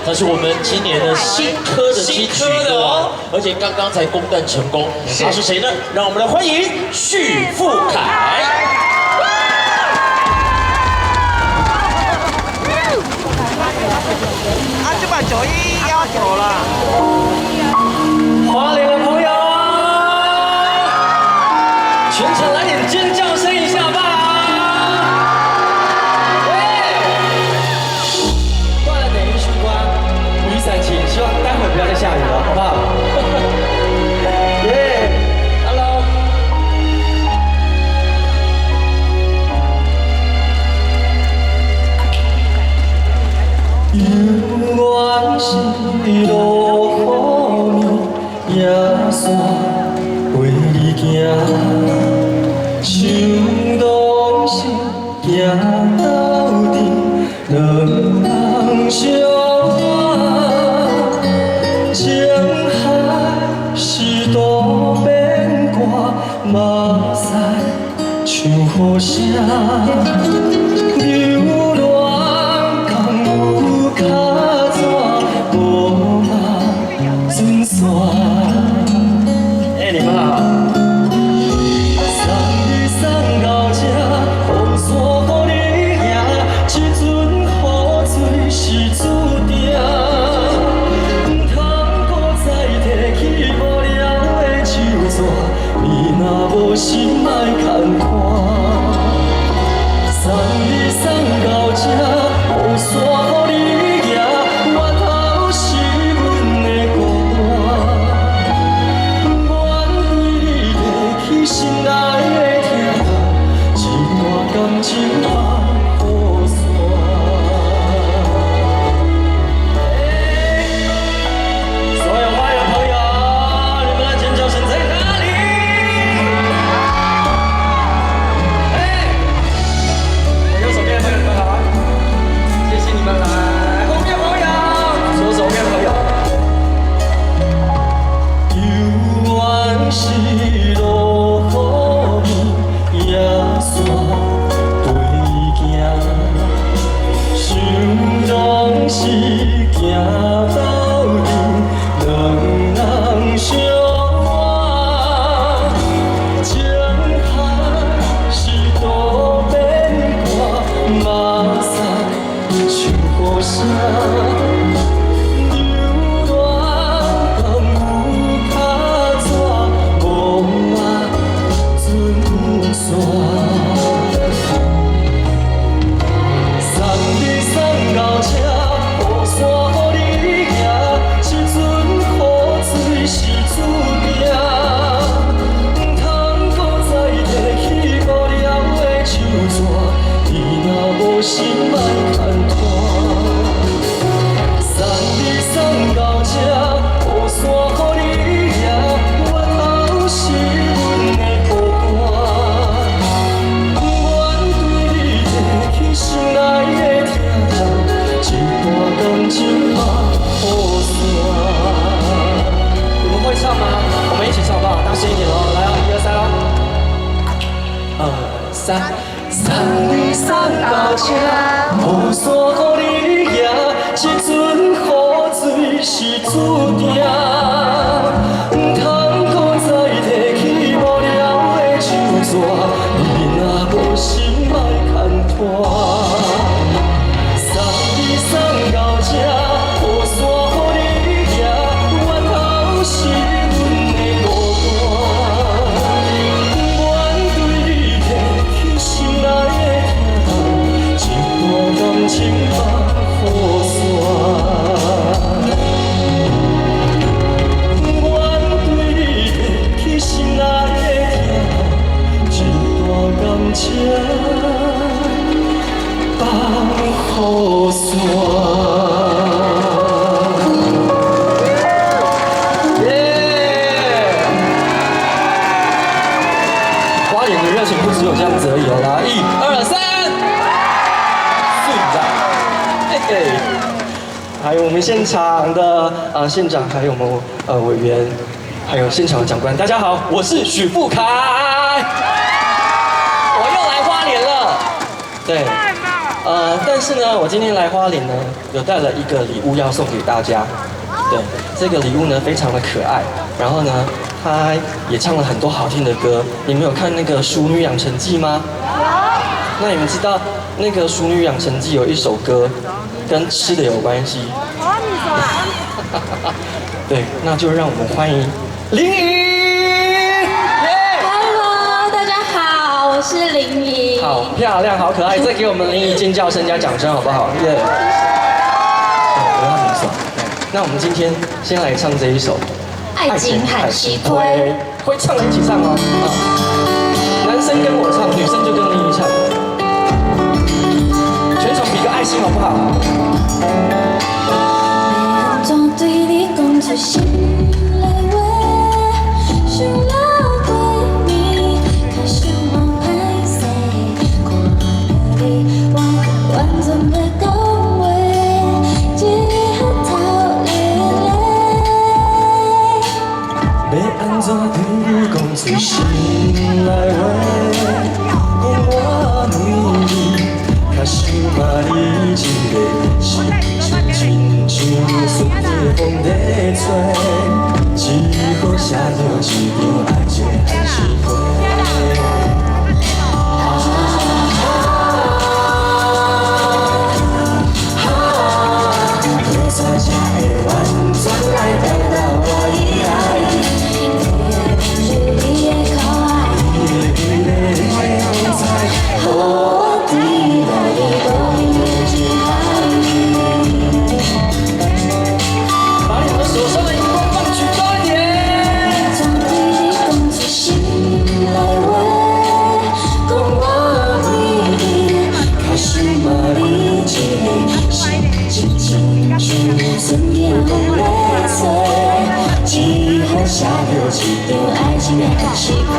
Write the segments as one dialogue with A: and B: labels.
A: 那是我们今年的新科的金曲歌王，而且刚刚才公诞成功。他是谁呢？让我们来欢迎许富凯。
B: 就把91要走了。
A: 花莲的朋友，全场来点尖叫声一下吧！挂了哪一束光？雨伞请，希望待会不要再下雨了，好不好？耶 ，Hello。愿是路雨夜线陪你行，想当时行到底，两人相爱。情海是多变卦，目屎唱好声。流浪江有脚纸，无人准线。你们好。送你送到这，风伞予你行，这阵雨水是注定。唔通搁再提起无聊的手纸，你若无心爱牵看。送你送到这，雨伞予你行，外头是阮的孤单。愿对你提起心爱的疼，一段感情放雨伞。所有花园朋友，你们的尖叫声在哪里？右手边的朋友你们好，谢谢你们来。后面朋友，左手边朋友。有缘是路雨夜线陪行，想当时行到底，两人相爱。情海是多变卦，目屎唱好声。流浪江有脚纸，无爱准线。送你送到这，雨伞予你行，这阵雨水是注定。唔通搁再提起无聊的手纸，你若无心爱牵拖。送你送到这，雨伞予你行，外头是阮的孤单。愿对你提起心爱的疼，一段感情放雨伞。你们会唱吗？我们一起唱好不好？大声一点哦！来哦，1、2、3喽！2、3。送你送到这，雨伞予你行，这阵雨水是注定。唔通搁再提起无聊的手纸，你若无心爱牵拖。送你送到这，雨伞予你行，外头是阮的孤单。愿对你提起心爱的疼，一段感情放雨伞。愿对你提起心爱的疼，一段感情放雨伞。花莲的热情不只有这样子而已哦，来1、2、3，顺着，还有我们现场的县长，还有我们委员，还有现场的长官，大家好，我是许富凯，我又来花莲了，对，但是呢，我今天来花莲呢，有带了一个礼物要送给大家。对，这个礼物呢非常的可爱，然后呢，他也唱了很多好听的歌。你们有看那个《熟女养成记》吗？那你们知道那个《熟女养成记》有一首歌跟吃的有关系？对，那就让我们欢迎林怡。
C: Hello， 大家好，我是林怡。
A: 好漂亮，好可爱，再给我们林怡尖叫声加掌声好不好？耶！我要很爽。那我们今天先来唱这一首《
C: 爱情海西推》，
A: 会唱的一起唱哦。男生跟我唱，女生就跟林怡唱。全场比个爱心好不好？
C: 每当对你讲出心内话，想了过你，可想我歹势，看到你我完全要讲话，一盒头热泪。
A: 要安怎对你讲出心内话？我对你。较想嘛，你一个心情亲像春的风在吹，只好写着一张爱情海誓花。要怎才会完全来表达我的爱？你的可爱，你的风采，我的。把你们手上的荧光棒举高一点。
C: 将对你讲出心内话，讲我对你，较想嘛你一个心情亲像春天风在吹，只好写着一张爱情的海誓花。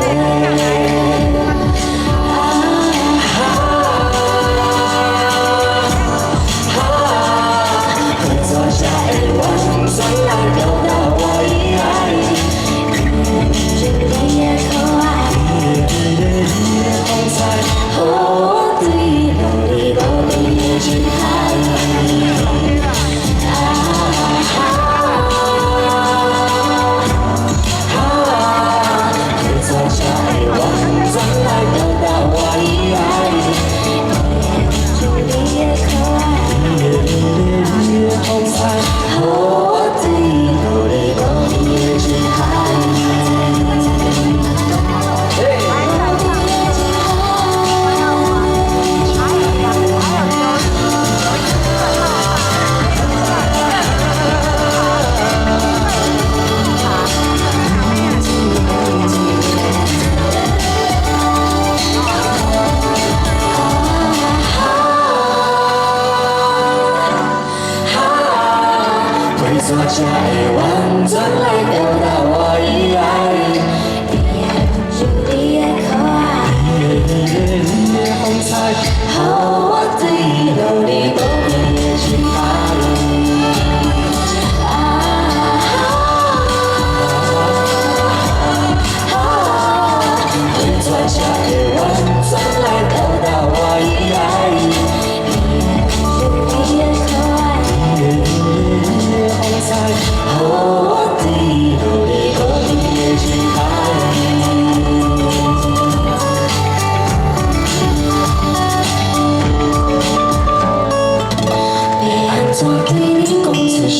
A: 怎才会完全来表达我的爱？
C: 你的可爱，
A: 你的风采，
C: 予我对着你无边的情海。
A: 为怎才会完全来表达我的爱？
C: 你的可爱。
A: 我对着你无边的情海。
C: 要安怎对你讲出心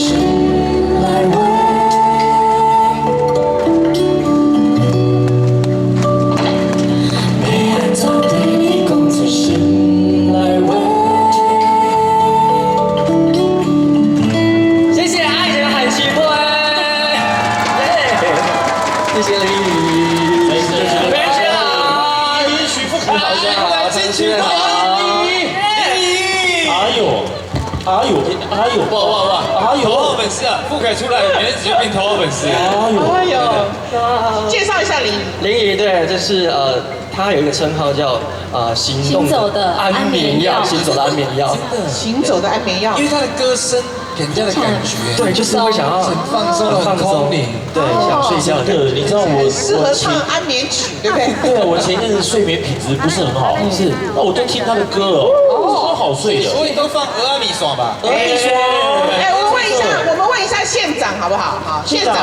C: 内话？要安怎对你讲出心内话？
A: 谢谢爱情海誓花，谢谢林怡，
B: 没事，
A: 没事啊，
B: 林怡许富凯，
A: 大家好，
B: 真
A: 新年好，
B: 哎呦，哎呦，哎呦，哇哇哇，哎呦，头号粉丝啊，富凯出来，别人直接变头号粉丝。
D: 哎呦，介绍一下林怡。
A: 林怡对，这是他有一个称号叫行走的安眠药，行走的安眠药，
D: 行走的安眠药
B: 因，为他的歌声给人家的感觉，
A: 对，就是会想要
B: 很放松、很空灵。
A: 对，想睡觉的感觉。
E: 你知道
D: 适合唱安眠曲，对不对？
E: 对啊，我前一阵子睡眠品质不是很好，
A: 是，
E: 那我就听他的歌哦，好
A: 好睡的。
B: 所以都放鹅阿米爽吧？
A: 鹅米爽。
D: 我们问一下县长好不好？好，县长，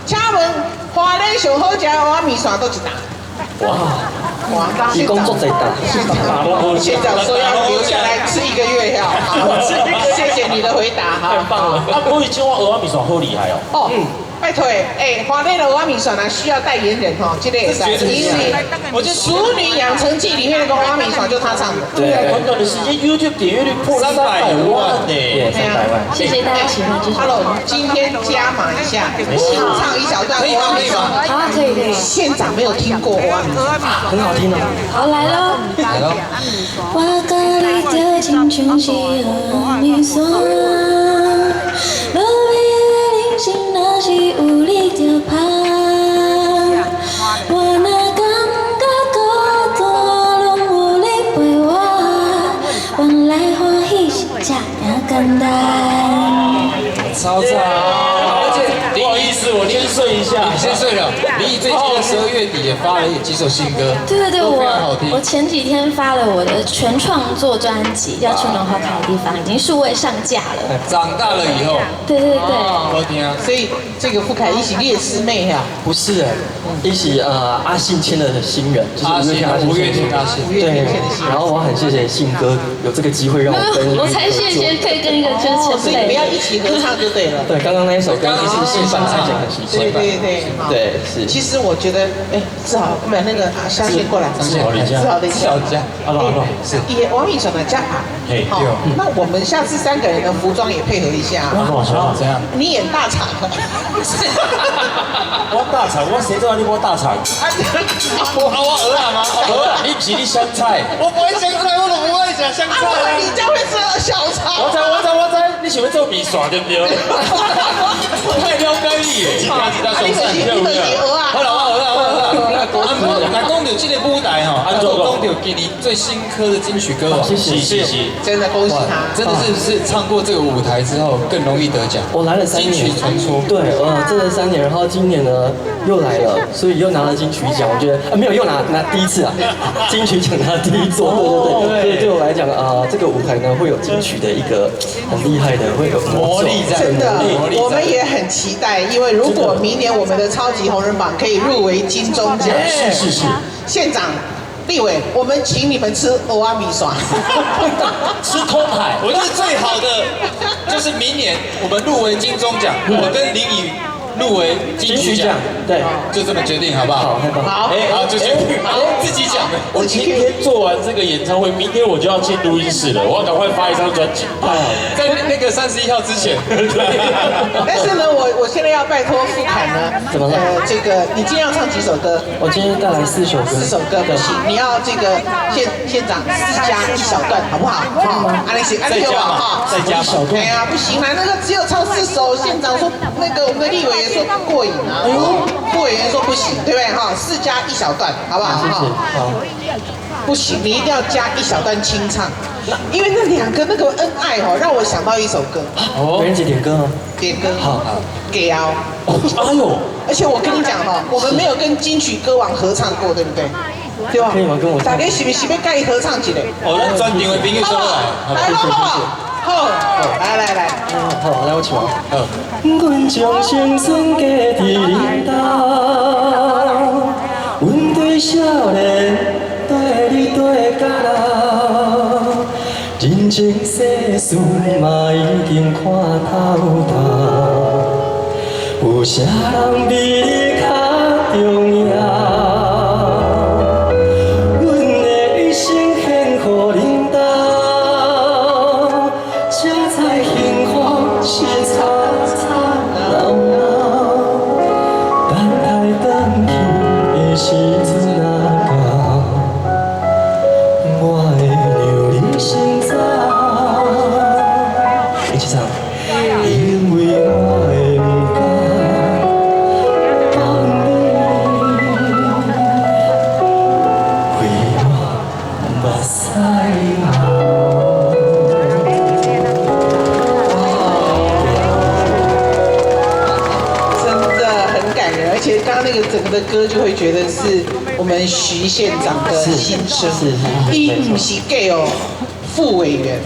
D: 请问花莲上好食的蚵仔面线都一打？哇，
A: 你工作在打，
D: 县长说要留下来吃1个月哈。好，谢谢你的回答哈。
A: 太棒了！啊，不会今晚鹅米爽好厉害哦。
D: 哦，拜托，花莲的蚵仔面线呢需要代言人哈，这个也是，因为我觉得《熟女养成记》里面那个蚵仔面线就他唱的。
A: 对啊，短短的时间 YouTube 点阅率破300万呢，300万。
C: 谢谢大家喜欢这首歌。
D: Hello， 今天加码一下，清唱一小段蚵仔面线。
C: 好啊，可以可以。
D: 县长没有听过蚵仔面线，
A: 很好听哦。
C: 好，来喽。
B: 来喽。
C: 我甲你着亲像是蚵仔面线，落尾的人生若是有你着香。我若感觉孤单，拢有你陪我，原来欢喜是这么简单。
B: 超赞！而且
A: 不好意思，我先睡一下。
B: 你先睡了。林毅最近在12月底也发了几首新歌，
C: 对对对，
B: 都非常好听。
C: 我前几天发了我的全创作专辑，叫《春暖花开的地方》，已经数位上架了。
B: 长大了以后，
C: 对对对，
B: 我听啊。
D: 所以这个傅凯一起列师妹呀，
A: 不是一起阿信签的新人，就是
B: 五月天阿信。
A: 对，然后我很谢谢信哥有这个机会让我跟
C: 我才谢谢可以跟一个就是前
D: 所以你们
C: 辈。
D: 要一起合唱就对了。
A: 对，刚刚那一首歌是新版来讲很习惯。
D: 对，
A: 是。
D: 其实我觉得，志豪，不然那个相信过来，志豪的
B: 小家，
D: 是也王米爽的家啊。好，那我们下次3个人的服装也配合一下。
B: 怎样？
D: 你演大场。
A: 我大肠，我谁知道你播大肠？
B: 我鹅啊吗？
A: 你不是你香菜？
B: 我不会香菜，我都不会讲香菜啊。
D: 你这样会吃小肠。
A: 我知，你喜欢做米线对不对？我太了解你耶！
B: 其他兄弟，
D: 好了，
B: 那讲到这个舞台哈，讲到今年最新科的金曲歌王，
A: 谢谢，
D: 真的恭喜他，
B: 真的是唱过这个舞台之后更容易得奖。
A: 我来了3年，
B: 金曲传说，
A: 对，这是3年，然后今年呢又来了，所以又拿了金曲奖，我觉得没有又拿第一次啊，金曲奖拿第一座，对，所以对我来讲这个舞台呢会有金曲的一个很厉害的，会有
B: 魔力在，
D: 真的，我们也很期待，因为如果明年我们的超级红人榜可以入围金钟奖，
A: 是，
D: 县长。立委，我们请你们吃蚵仔米线，
A: 吃空海。
B: 我觉得最好的就是明年我们入围金钟奖，我跟林宇入围金曲奖，
A: 对，
B: 就这么决定好不好？好，就决定，自己讲的。
A: 我今天做完这个演唱会，明天我就要进录音室了，我要赶快发一张专辑。
B: 在那个31号之前。
D: 但是呢，我现在要拜托傅凯呢，
A: 怎么了？
D: 这个你今天要唱几首歌？
A: 我今天带来4首歌，4
D: 首歌不行，你要这个县长4加1小段，好不好？好，安利行，安利吧，哈，
B: 再加嘛。
D: 哎呀，不行啦，那个只有唱4首，县长说那个我们的立委也说不过瘾啊，副委员说不行，对不对？哈，4加1小段，好不好？
A: 谢谢，好。
D: 不行，你一定要加1小段清唱，因为那2个那个恩爱哦，让我想到一首歌。
A: 愚人节点歌吗？
D: 点歌
A: 好，
D: 给啊！
A: 哎呦，
D: 而且我跟你讲哈，我们没有跟金曲歌王合唱过，对不对？对吧？
A: 可以吗？跟我
D: 大家是不是要跟伊合唱一个？
B: 咱专定的朋友说
D: 来，好，来，
A: 好，来我唱。阮将青春加伫恁兜，阮对少年对你对到老，人情世事嘛已经看透透，有啥人比你较重要？
D: 整个的歌就会觉得是我们徐县长的心声，伊不是 gay 哦，副委员，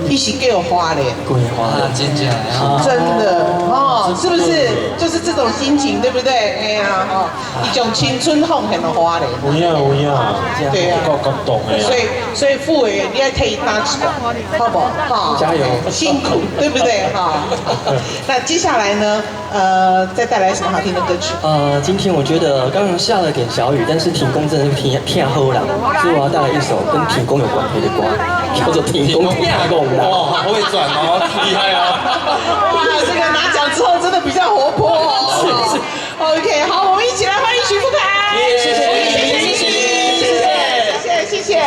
D: 一起给我花莲，
A: 桂花
B: 啊，真假啊！
D: 真的哦，是不是？就是这种心情，对不对？哎呀，哦，一种青春奉献的花莲。
A: 有影有影，
D: 对啊，
A: 够感动的。
D: 所以副委员你要替他起来，好不好？哈，
A: 加油，
D: 辛苦，对不对？哈。那接下来呢？再带来什么好听的歌曲？
A: 今天我觉得刚刚下了点小雨，但是停工真的是天后啦，所以我要带来一首跟停工有关系的歌，叫做《停工天工》啦。
B: 哇，好会转哦，厉害哦！
D: 哇，这个拿奖之后真的比较活泼哦。
A: 是。
D: OK， 好，我们一起来欢迎徐富凯。
A: 谢谢
D: 谢谢。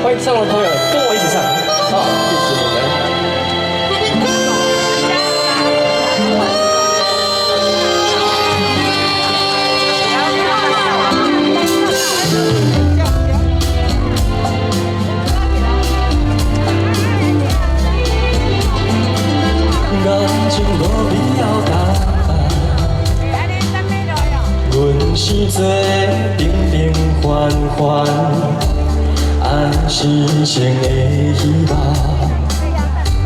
A: 欢迎唱的朋友跟我一起唱，好，谢谢你们。感情无必要答案，阮是做平平凡凡，爱是生的希望，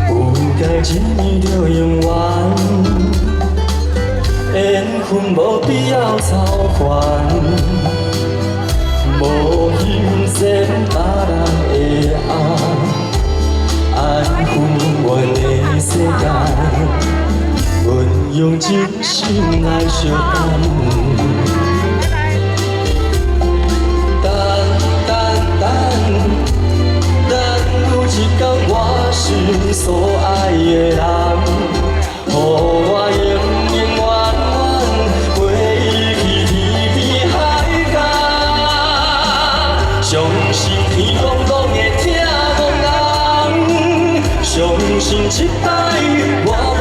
A: 有该一年就永远，缘分无必要操烦，无欣赏别人的爱。爱赴阮的世界，阮用真心来相等。等有一天我是所爱的人，予我永远陪伊去天边海角，相信天公公会听。相信一摆我无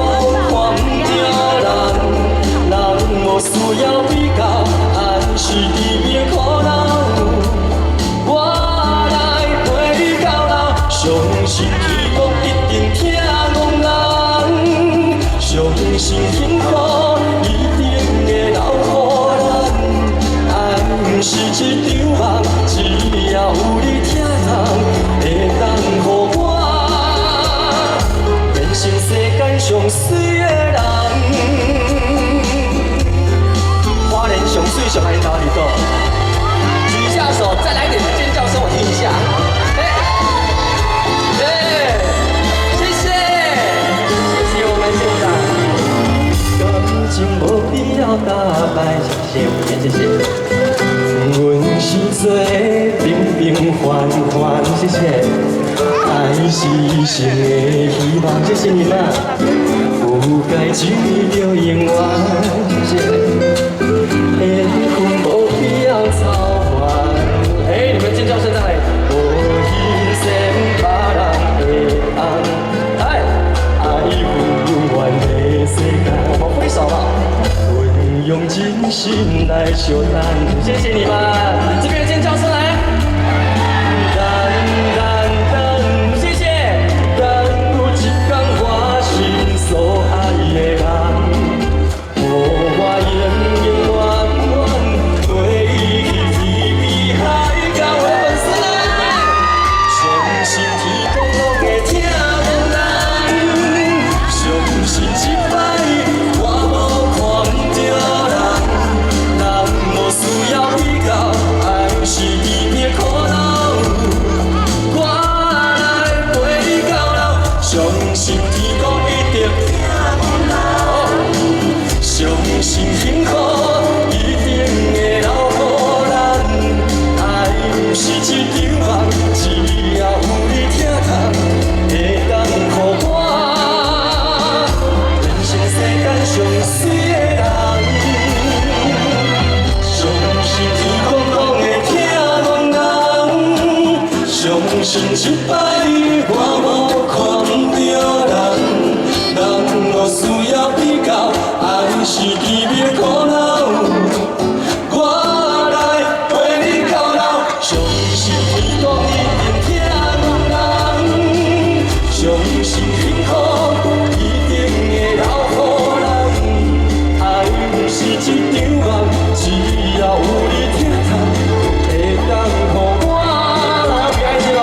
A: 看不着人，人无需要比较，爱是甜蜜可能。我来陪你到老，相信天公一定听讲人，相信幸福一定会留予咱。爱不是一场梦，只要有你疼痛，会当予我。是世间上水的人，花莲上水上爱到你多，举下手，再来点尖叫声，我听一下。谢谢我们现场。感情无必要打败，谢谢我们，谢谢。阮是做平平凡凡，谢谢。爱是一生的希望，谢谢你们。有该一年就永远，谢谢。缘分无必要操烦，你们尖叫声再来。无欣赏别人的爱，爱赴阮的世界。我们挥手吧。阮用真心来相等，谢谢你们。这边尖叫声来。所爱的人，予我永远陪伊去天边海角。我的粉丝们，相信天公拢会听讲人，相信一摆我无看不着人，人无需要比较，爱是甜蜜可能。我来陪你到老，相信天公。相信幸福一定会留予咱，爱不是一场梦，只要有你疼痛，会当予我变成世间上水的人。相信天公公会听讲人，相信一摆我无看不着人，人无需要比较。爱是甜蜜可能，我来陪你到老，相信天公一定听人，相信幸福一定会留予咱。爱不是一场梦，只要有你疼痛，会当予我。不要一起了。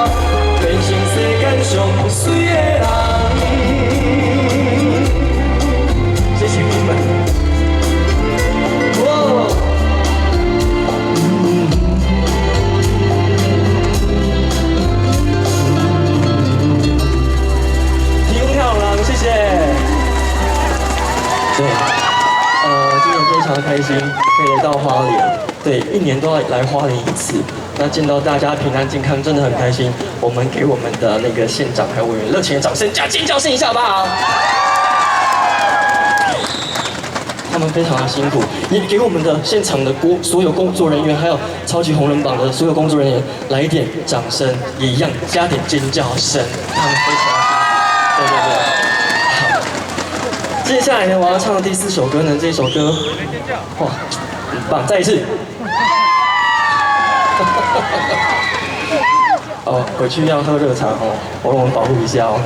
A: 对，今年非常开心，可以来到花莲。对，一年都要来花莲一次。那见到大家平安健康，真的很开心。我们给我们的那个县长还有委员热情的掌声加尖叫声一下好不好？他们非常的辛苦，也给我们的现场的所有工作人员，还有超级红人榜的所有工作人员来一点掌声，也一样加点尖叫声，他们非常的辛苦。对。好，接下来呢，我要唱的第4首歌呢，这首歌，哇，很棒，再一次。哦，回去要喝热茶哦，喉咙保护一下哦。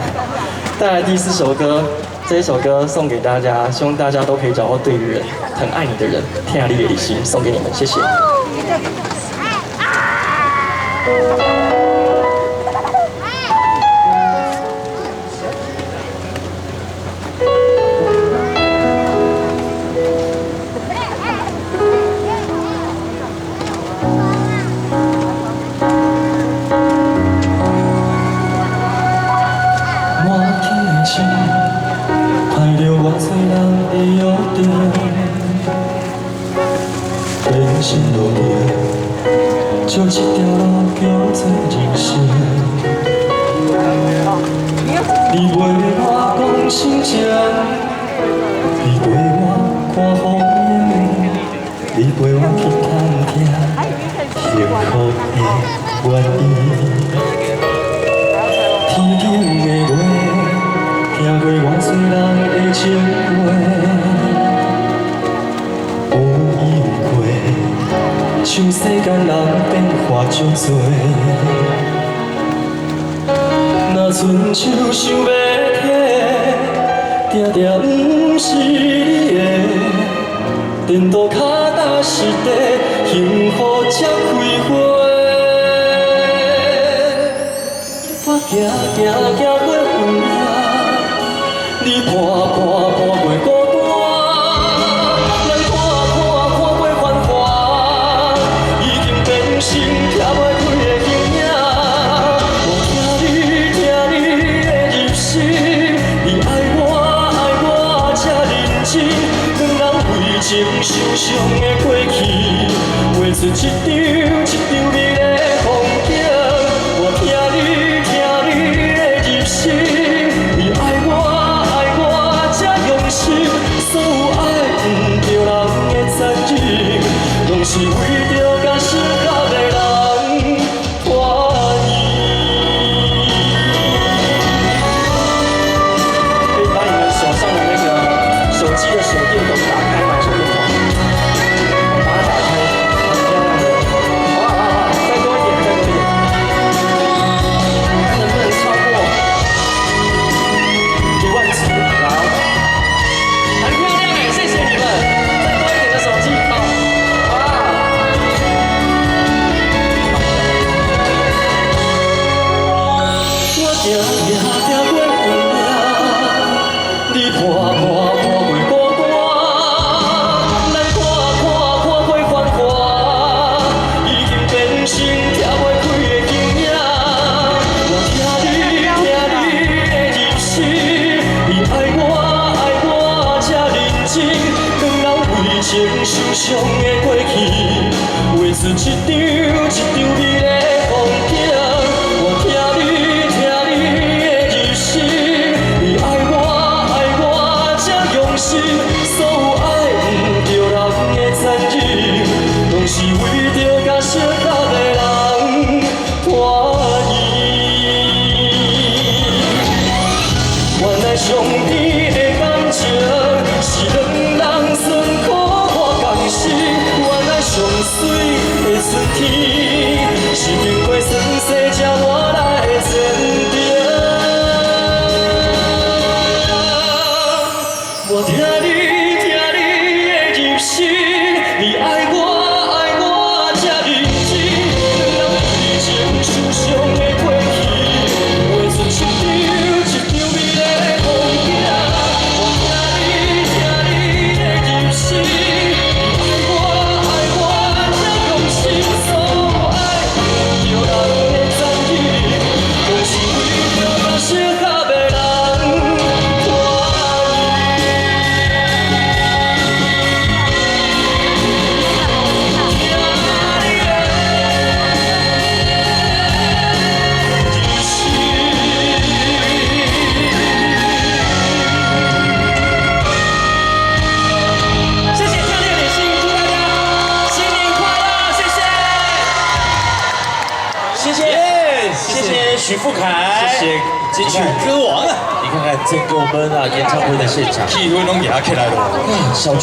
A: 再来第4首歌，这一首歌送给大家，希望大家都可以找到对的人，很爱你的人，天涯地的心，送给你们，谢谢。爱着我最人的约定，人生路径，就一条路叫做人生。你陪我讲心情，你陪我看风景，你陪我去探听幸福的原因。天顶的月。听过我最人的情话，有意有过，像世间人变化足多。若春秋想要体，定定不是你的。颠倒脚踏实地，幸福才开花。我行行行过风雨。你看看看过孤单，咱看过繁华，已经变成拆袂开的形影。我听你的入心，你爱我才认真，两人为情受伤的过去，画出一张美丽的风景。我听你的入心，你爱我。所有爱不着人的残忍，拢是为着甲适合的人欢喜。可以把你们手上的那个手机的手电筒打开吗？手电筒，把它打开，很漂亮的。哇，再多一点，再多一点，看能不能超过1万次？好。很漂亮哎，谢谢你们！再多一点的手机，好，哇！我行行行过风雨，你看看过孤单，咱看过繁华，已经变成拆袂开的形影。我听你的入心，你爱我。两人为情受伤的过去，画出一张美丽的风景。我听你的入心，你爱我才用心。所有爱不着人的残忍，拢是为着甲适合的人欢喜。原来上天的感情。是两人酸苦看共心，原来上水的春天，是经过酸涩才换来的坚定。我听你的入心，你爱我才认真，两人为情受伤的过去，画出一张美丽的风景。你爱我才用心，所有爱不着人的残忍，拢是为着甲适合的人欢喜。
B: 许富凯，
E: 谢谢金曲歌王啊！
B: 你看看整个我们啊演唱会的现场，
E: 气氛都压起来了。
B: 小